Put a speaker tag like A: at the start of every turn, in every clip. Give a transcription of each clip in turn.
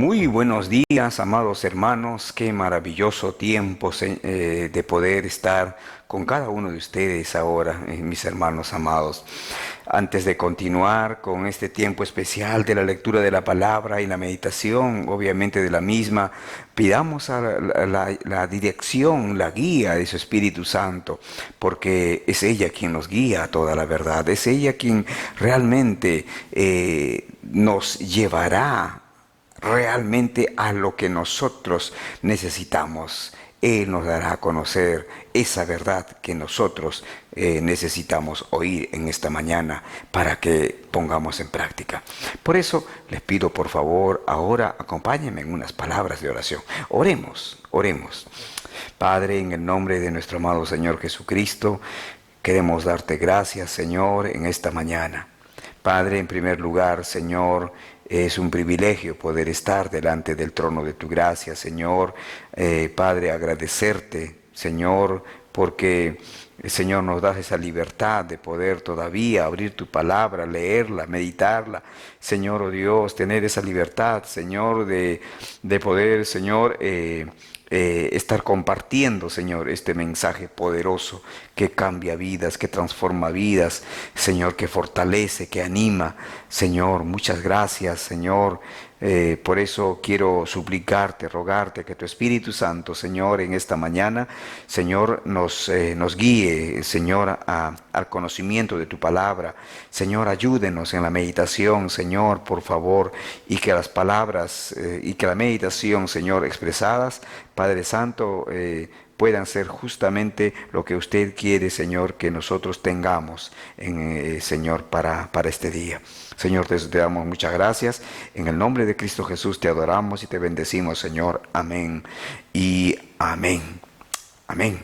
A: Muy buenos días, amados hermanos. Qué maravilloso tiempo de poder estar con cada uno de ustedes ahora, mis hermanos amados. Antes de continuar con este tiempo especial de la lectura de la palabra y la meditación, obviamente de la misma, pidamos a la dirección, la guía de su Espíritu Santo, porque es ella quien nos guía a toda la verdad, es ella quien realmente nos llevará realmente a lo que nosotros necesitamos. Él nos dará a conocer esa verdad que nosotros necesitamos oír en esta mañana para que pongamos en práctica. Por eso les pido, por favor, ahora acompáñenme en unas palabras de oración. Oremos, oremos. Padre, en el nombre de nuestro amado Señor Jesucristo, queremos darte gracias, Señor, en esta mañana. Padre, en primer lugar, Señor, es un privilegio poder estar delante del trono de tu gracia, Señor. Padre, agradecerte, Señor, porque, Señor, nos das esa libertad de poder todavía abrir tu palabra, leerla, meditarla. Señor, oh Dios, tener esa libertad, Señor, de poder, Señor, estar compartiendo, Señor, este mensaje poderoso que cambia vidas, que transforma vidas, Señor, que fortalece, que anima. Señor, muchas gracias, Señor. Por eso quiero suplicarte, rogarte que tu Espíritu Santo, Señor, en esta mañana, Señor, nos guíe, Señor, al conocimiento de tu palabra. Señor, ayúdenos en la meditación, Señor, por favor, y que las palabras y que la meditación, Señor, expresadas, Padre Santo, puedan ser justamente lo que usted quiere, Señor, que nosotros tengamos, Señor, para este día. Señor, te damos muchas gracias. En el nombre de Cristo Jesús te adoramos y te bendecimos, Señor. Amén y amén. Amén.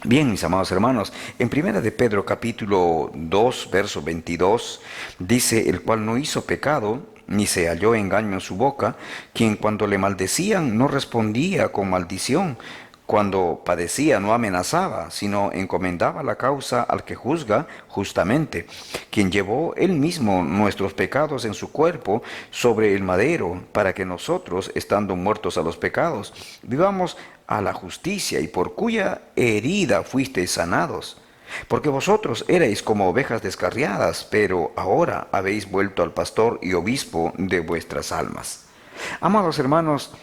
A: Bien, mis amados hermanos, en Primera de Pedro capítulo 2, verso 22, dice: el cual no hizo pecado, ni se halló engaño en su boca, quien cuando le maldecían no respondía con maldición, cuando padecía no amenazaba, sino encomendaba la causa al que juzga justamente, quien llevó él mismo nuestros pecados en su cuerpo sobre el madero, para que nosotros, estando muertos a los pecados, vivamos a la justicia, y por cuya herida fuisteis sanados. Porque vosotros erais como ovejas descarriadas, pero ahora habéis vuelto al pastor y obispo de vuestras almas. Amados hermanos,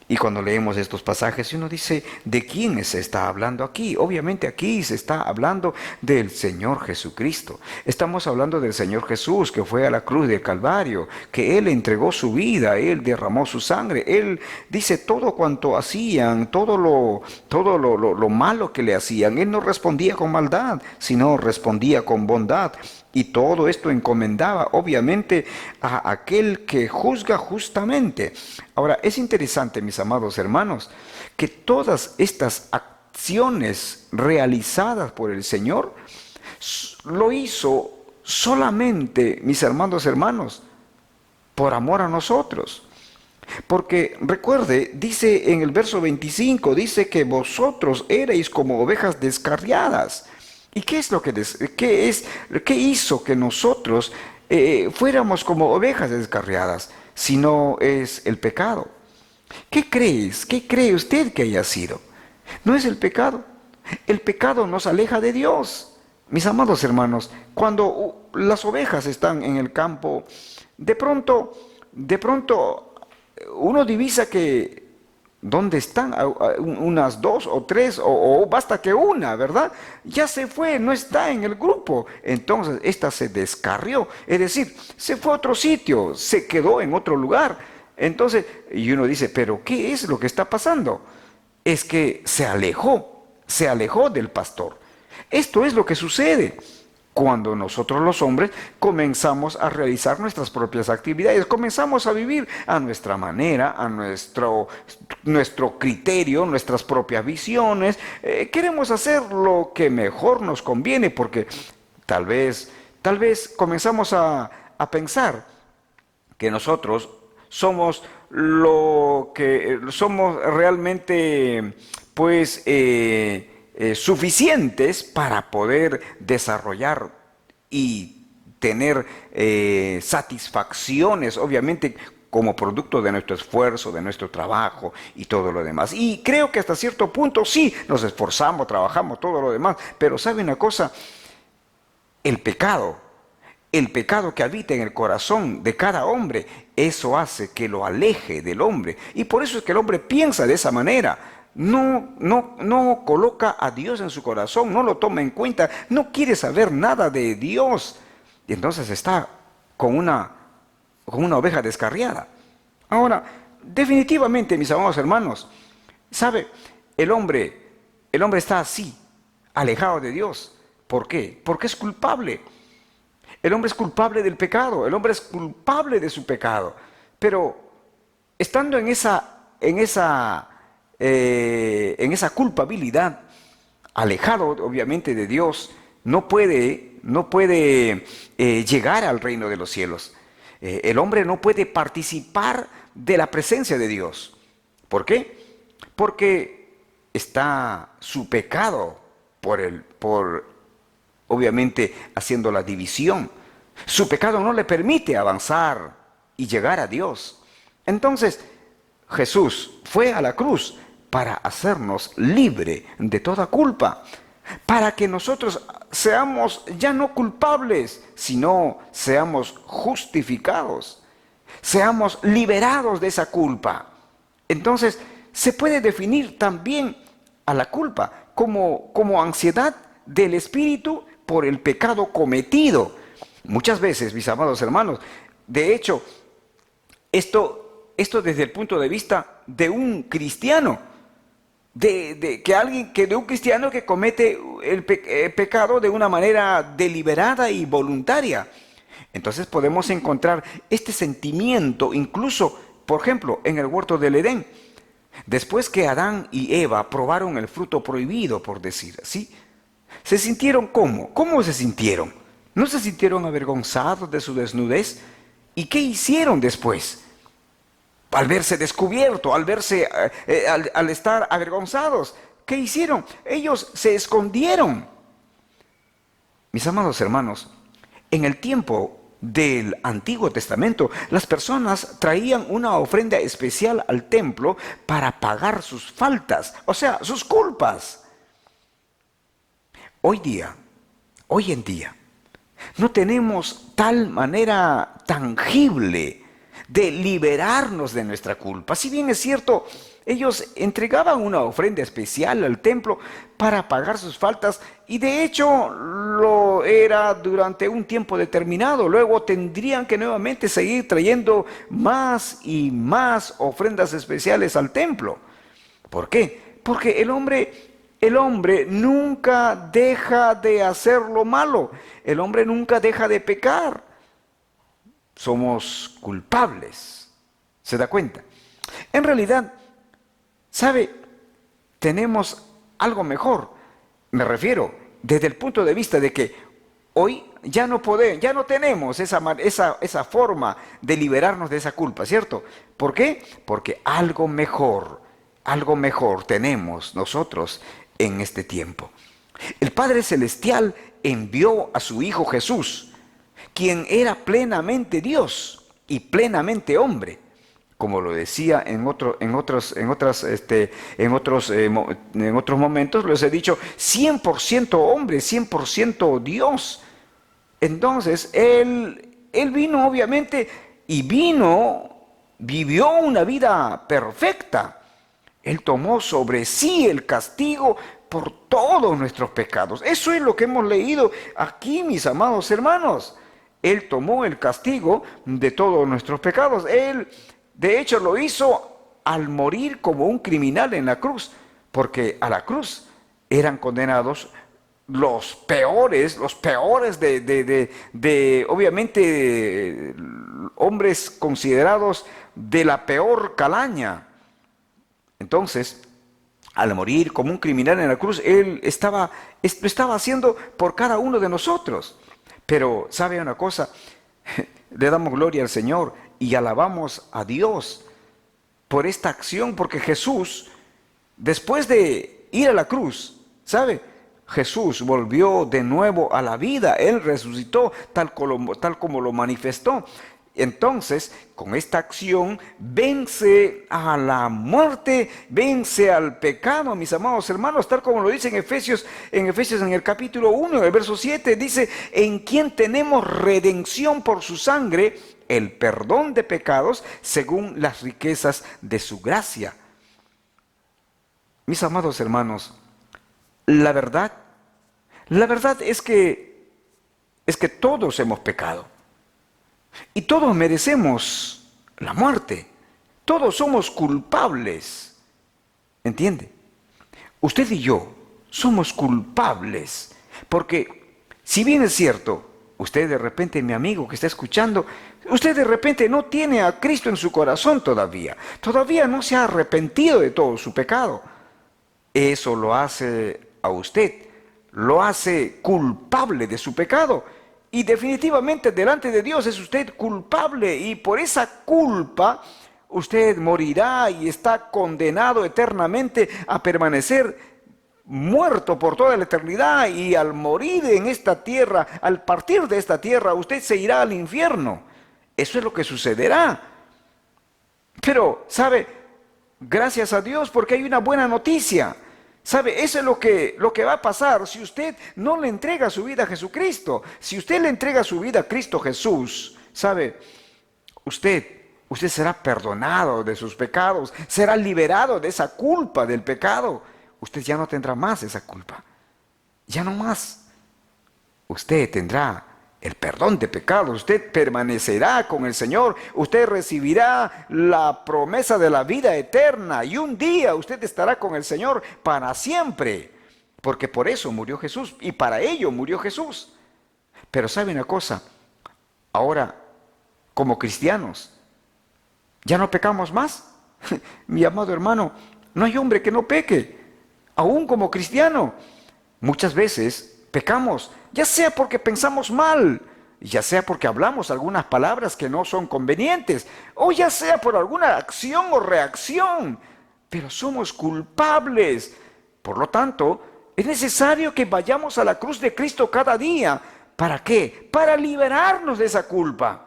A: y cuando leemos estos pasajes, uno dice, ¿de quién se está hablando aquí? Obviamente aquí se está hablando del Señor Jesucristo. Estamos hablando del Señor Jesús, que fue a la cruz del Calvario, que Él entregó su vida, Él derramó su sangre. Él dice todo cuanto hacían, todo lo malo que le hacían. Él no respondía con maldad, sino respondía con bondad. Y todo esto encomendaba, obviamente, a aquel que juzga justamente. Ahora, es interesante, mis amados hermanos, que todas estas acciones realizadas por el Señor lo hizo solamente, mis hermanos, por amor a nosotros. Porque recuerde, dice en el verso 25, dice que vosotros erais como ovejas descarriadas. ¿Y qué es lo qué hizo que nosotros fuéramos como ovejas descarriadas? Si no es el pecado. ¿Qué crees? ¿Qué cree usted que haya sido? No es el pecado. El pecado nos aleja de Dios. Mis amados hermanos, cuando las ovejas están en el campo, de pronto uno divisa que ¿dónde están? Unas dos o tres, o basta que una, ¿verdad? Ya se fue, no está en el grupo. Entonces, esta se descarrió, es decir, se fue a otro sitio, se quedó en otro lugar. Entonces, y uno dice, ¿pero qué es lo que está pasando? Es que se alejó del pastor. Esto es lo que sucede cuando nosotros los hombres comenzamos a realizar nuestras propias actividades, comenzamos a vivir a nuestra manera, a nuestro criterio, nuestras propias visiones. Queremos hacer lo que mejor nos conviene porque tal vez comenzamos a pensar que nosotros somos lo que somos realmente, pues, suficientes para poder desarrollar y tener satisfacciones, obviamente, como producto de nuestro esfuerzo, de nuestro trabajo y todo lo demás. Y creo que hasta cierto punto sí, nos esforzamos, trabajamos, todo lo demás. Pero ¿sabe una cosa? El pecado que habita en el corazón de cada hombre, eso hace que lo aleje del hombre. Y por eso es que el hombre piensa de esa manera. No coloca a Dios en su corazón, no lo toma en cuenta, no quiere saber nada de Dios. Y entonces está con una oveja descarriada. Ahora, definitivamente, mis amados hermanos, ¿sabe? El hombre está así, alejado de Dios. ¿Por qué? Porque es culpable. El hombre es culpable del pecado, el hombre es culpable de su pecado. Pero estando en esa culpabilidad, alejado obviamente de Dios, no puede llegar al reino de los cielos. El hombre no puede participar de la presencia de Dios. ¿Por qué? Porque está su pecado por obviamente haciendo la división. Su pecado no le permite avanzar y llegar a Dios. Entonces, Jesús fue a la cruz para hacernos libre de toda culpa, para que nosotros seamos ya no culpables, sino seamos justificados, seamos liberados de esa culpa. Entonces, se puede definir también a la culpa como ansiedad del espíritu por el pecado cometido. Muchas veces, mis amados hermanos, de hecho, esto desde el punto de vista de un cristiano, de un cristiano que comete el pecado de una manera deliberada y voluntaria. Entonces podemos encontrar este sentimiento incluso, por ejemplo, en el huerto del Edén. Después que Adán y Eva probaron el fruto prohibido, por decir así, ¿se sintieron cómo? ¿Cómo se sintieron? ¿No se sintieron avergonzados de su desnudez? ¿Y qué hicieron después? Al verse descubierto, al estar avergonzados, ¿qué hicieron? Ellos se escondieron. Mis amados hermanos, en el tiempo del Antiguo Testamento, las personas traían una ofrenda especial al templo para pagar sus faltas, o sea, sus culpas. Hoy en día, no tenemos tal manera tangible de liberarnos de nuestra culpa. Si bien es cierto, ellos entregaban una ofrenda especial al templo para pagar sus faltas y de hecho lo era durante un tiempo determinado. Luego tendrían que nuevamente seguir trayendo más y más ofrendas especiales al templo. ¿Por qué? Porque el hombre nunca deja de hacer lo malo. El hombre nunca deja de pecar. Somos culpables. ¿Se da cuenta? En realidad, ¿sabe? Tenemos algo mejor. Me refiero desde el punto de vista de que hoy ya no tenemos esa forma de liberarnos de esa culpa, ¿cierto? ¿Por qué? Porque algo mejor tenemos nosotros en este tiempo. El Padre Celestial envió a su Hijo Jesús, quien era plenamente Dios y plenamente hombre, como lo decía en otros momentos, les he dicho, 100% hombre, 100% Dios. Entonces, él vino obviamente vivió una vida perfecta. Él tomó sobre sí el castigo por todos nuestros pecados. Eso es lo que hemos leído aquí, mis amados hermanos. Él tomó el castigo de todos nuestros pecados. Él, de hecho, lo hizo al morir como un criminal en la cruz, porque a la cruz eran condenados los peores obviamente, hombres considerados de la peor calaña. Entonces, al morir como un criminal en la cruz, Él lo estaba haciendo por cada uno de nosotros. Pero, ¿sabe una cosa? Le damos gloria al Señor y alabamos a Dios por esta acción, porque Jesús, después de ir a la cruz, ¿sabe? Jesús volvió de nuevo a la vida. Él resucitó tal como lo manifestó. Entonces, con esta acción, vence a la muerte, vence al pecado, mis amados hermanos, tal como lo dice en Efesios en el capítulo 1, el verso 7, dice, en quien tenemos redención por su sangre, el perdón de pecados, según las riquezas de su gracia. Mis amados hermanos, la verdad es que todos hemos pecado. Y todos merecemos la muerte. Todos somos culpables. ¿Entiende? Usted y yo somos culpables. Porque si bien es cierto, usted de repente, mi amigo que está escuchando, usted de repente no tiene a Cristo en su corazón todavía. Todavía no se ha arrepentido de todo su pecado. Eso lo hace a usted, lo hace culpable de su pecado. Y definitivamente delante de Dios es usted culpable y por esa culpa usted morirá y está condenado eternamente a permanecer muerto por toda la eternidad, y al morir en esta tierra, al partir de esta tierra, usted se irá al infierno. Eso es lo que sucederá. Pero, ¿sabe? Gracias a Dios porque hay una buena noticia. ¿Sabe? Eso es lo que va a pasar si usted no le entrega su vida a Jesucristo. Si usted le entrega su vida a Cristo Jesús, ¿sabe? Usted será perdonado de sus pecados, será liberado de esa culpa del pecado. Usted ya no tendrá más esa culpa. Ya no más. Usted tendrá el perdón de pecados, usted permanecerá con el Señor, usted recibirá la promesa de la vida eterna y un día usted estará con el Señor para siempre, porque por eso murió Jesús y para ello murió Jesús. Pero ¿sabe una cosa? Ahora, como cristianos, ¿ya no pecamos más? Mi amado hermano, no hay hombre que no peque, aún como cristiano. Muchas veces pecamos, ya sea porque pensamos mal, ya sea porque hablamos algunas palabras que no son convenientes, o ya sea por alguna acción o reacción, pero somos culpables. Por lo tanto, es necesario que vayamos a la cruz de Cristo cada día. ¿Para qué? Para liberarnos de esa culpa.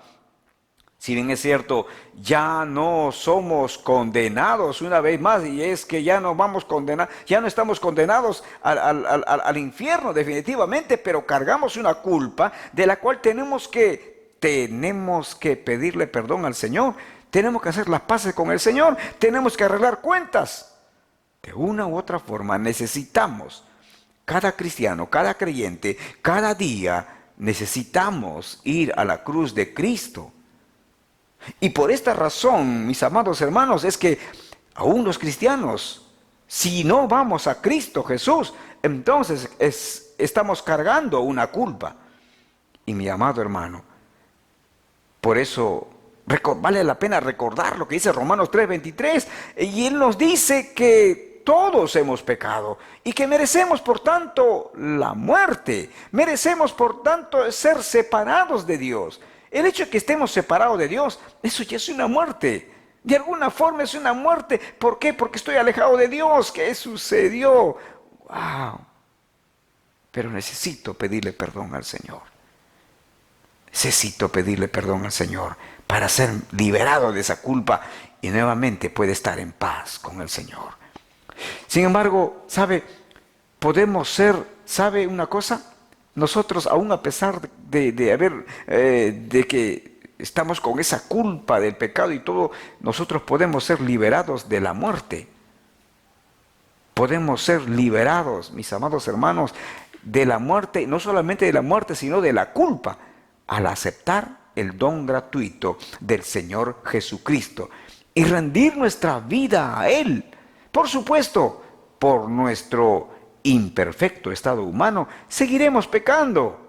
A: Si bien es cierto, ya no somos condenados una vez más, y es que ya no vamos condenados, ya no estamos condenados al infierno definitivamente, pero cargamos una culpa de la cual tenemos que pedirle perdón al Señor, tenemos que hacer las paces con el Señor, tenemos que arreglar cuentas. De una u otra forma necesitamos, cada cristiano, cada creyente, cada día necesitamos ir a la cruz de Cristo. Y por esta razón, mis amados hermanos, es que aún los cristianos, si no vamos a Cristo Jesús, entonces estamos cargando una culpa. Y mi amado hermano, por eso vale la pena recordar lo que dice Romanos 3:23, y Él nos dice que todos hemos pecado y que merecemos por tanto la muerte, merecemos por tanto ser separados de Dios. El hecho de que estemos separados de Dios, eso ya es una muerte. De alguna forma es una muerte. ¿Por qué? Porque estoy alejado de Dios. ¿Qué sucedió? ¡Wow! Pero necesito pedirle perdón al Señor. Necesito pedirle perdón al Señor para ser liberado de esa culpa y nuevamente puede estar en paz con el Señor. Sin embargo, ¿sabe? Podemos ser, ¿sabe una cosa? Nosotros, aún a pesar de que estamos con esa culpa del pecado y todo, nosotros podemos ser liberados de la muerte. Podemos ser liberados, mis amados hermanos, de la muerte, no solamente de la muerte, sino de la culpa, al aceptar el don gratuito del Señor Jesucristo y rendir nuestra vida a Él. Por supuesto, por nuestro imperfecto estado humano, seguiremos pecando.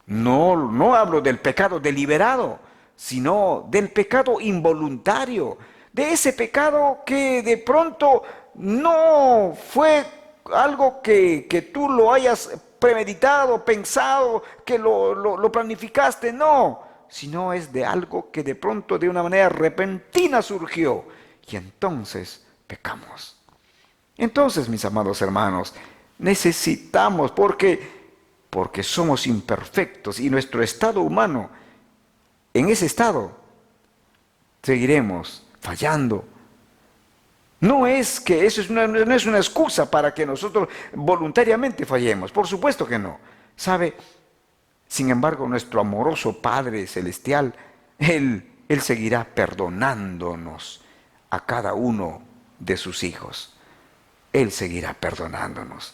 A: No hablo del pecado deliberado, sino del pecado involuntario, de ese pecado que de pronto no fue algo que tú lo hayas premeditado, pensado, que lo planificaste, no, sino es de algo que de pronto de una manera repentina surgió y entonces pecamos. Entonces, mis amados hermanos, necesitamos, porque somos imperfectos y nuestro estado humano en ese estado seguiremos fallando. No es que eso no es una excusa para que nosotros voluntariamente fallemos, por supuesto que no. ¿Sabe? Sin embargo, nuestro amoroso Padre Celestial, Él seguirá perdonándonos a cada uno de sus hijos. Él seguirá perdonándonos.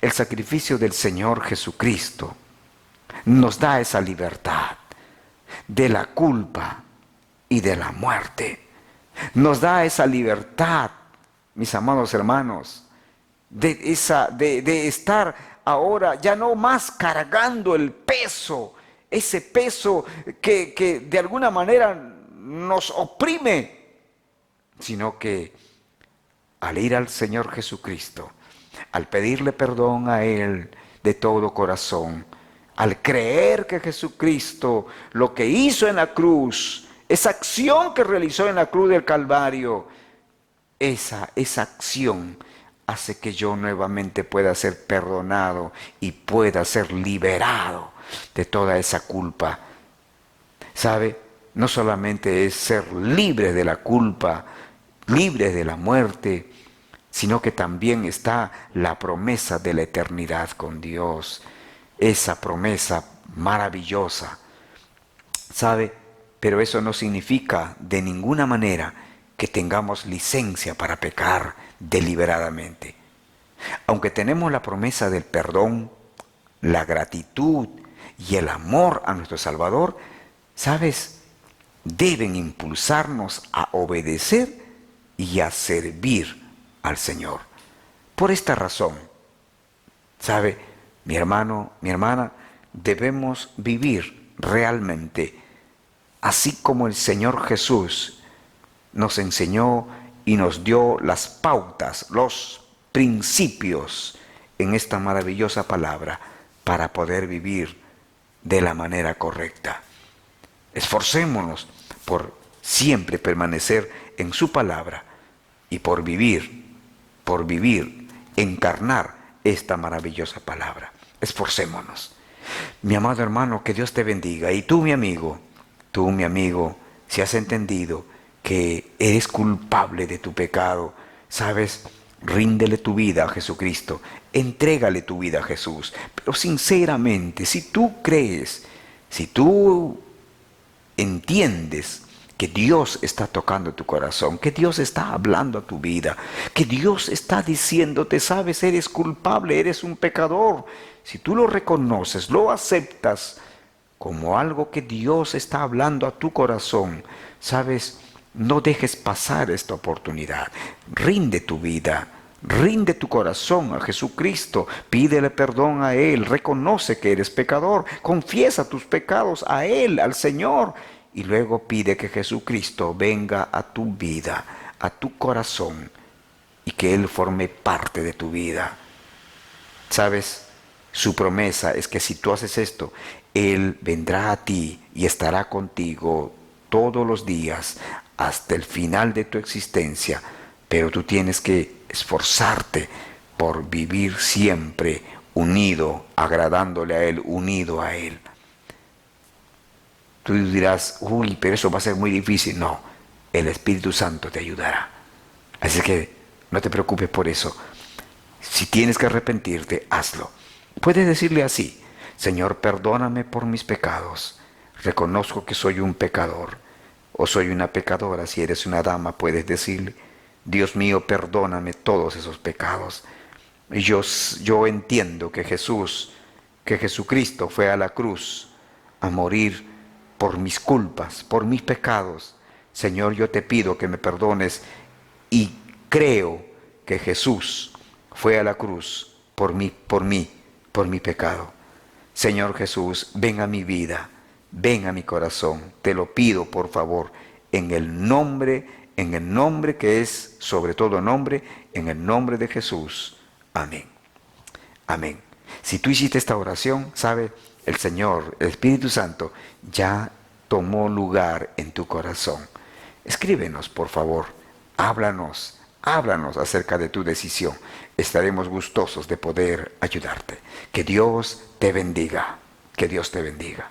A: El sacrificio del Señor Jesucristo nos da esa libertad de la culpa y de la muerte. Nos da esa libertad, mis amados hermanos, de estar ahora ya no más cargando el peso, ese peso que de alguna manera nos oprime, sino que al ir al Señor Jesucristo, al pedirle perdón a Él de todo corazón, al creer que Jesucristo lo que hizo en la cruz, esa acción que realizó en la cruz del Calvario, esa acción hace que yo nuevamente pueda ser perdonado y pueda ser liberado de toda esa culpa. ¿Sabe? No solamente es ser libre de la culpa, libre de la muerte, sino que también está la promesa de la eternidad con Dios. Esa promesa maravillosa. ¿Sabe? Pero eso no significa de ninguna manera que tengamos licencia para pecar deliberadamente. Aunque tenemos la promesa del perdón, la gratitud y el amor a nuestro Salvador, ¿sabes? Deben impulsarnos a obedecer y a servir al Señor. Por esta razón, ¿sabe? Mi hermano, mi hermana, debemos vivir realmente así como el Señor Jesús nos enseñó y nos dio las pautas, los principios en esta maravillosa palabra para poder vivir de la manera correcta. Esforcémonos por siempre permanecer en su palabra y por vivir, encarnar esta maravillosa palabra. Esforcémonos. Mi amado hermano, que Dios te bendiga. Y tú, mi amigo, si has entendido que eres culpable de tu pecado, ¿sabes? Ríndele tu vida a Jesucristo, entrégale tu vida a Jesús. Pero sinceramente, si tú crees, si tú entiendes que Dios está tocando tu corazón, que Dios está hablando a tu vida, que Dios está diciéndote, sabes, eres culpable, eres un pecador. Si tú lo reconoces, lo aceptas como algo que Dios está hablando a tu corazón, sabes, no dejes pasar esta oportunidad. Rinde tu vida, rinde tu corazón a Jesucristo, pídele perdón a Él, reconoce que eres pecador, confiesa tus pecados a Él, al Señor, y luego pide que Jesucristo venga a tu vida, a tu corazón, y que Él forme parte de tu vida. ¿Sabes? Su promesa es que si tú haces esto, Él vendrá a ti y estará contigo todos los días hasta el final de tu existencia, pero tú tienes que esforzarte por vivir siempre unido, agradándole a Él, unido a Él. Tú dirás, uy, pero eso va a ser muy difícil. No, el Espíritu Santo te ayudará. Así que no te preocupes por eso. Si tienes que arrepentirte, hazlo. Puedes decirle así: Señor, perdóname por mis pecados. Reconozco que soy un pecador o soy una pecadora. Si eres una dama, puedes decirle: Dios mío, perdóname todos esos pecados. Y yo entiendo que Jesucristo fue a la cruz a morir por mis culpas, por mis pecados. Señor, yo te pido que me perdones y creo que Jesús fue a la cruz por mi pecado. Señor Jesús, ven a mi vida, ven a mi corazón. Te lo pido, por favor, en el nombre que es sobre todo nombre, en el nombre de Jesús. Amén. Amén. Si tú hiciste esta oración, sabe, el Señor, el Espíritu Santo, ya tomó lugar en tu corazón. Escríbenos, por favor. Háblanos acerca de tu decisión. Estaremos gustosos de poder ayudarte. Que Dios te bendiga. Que Dios te bendiga.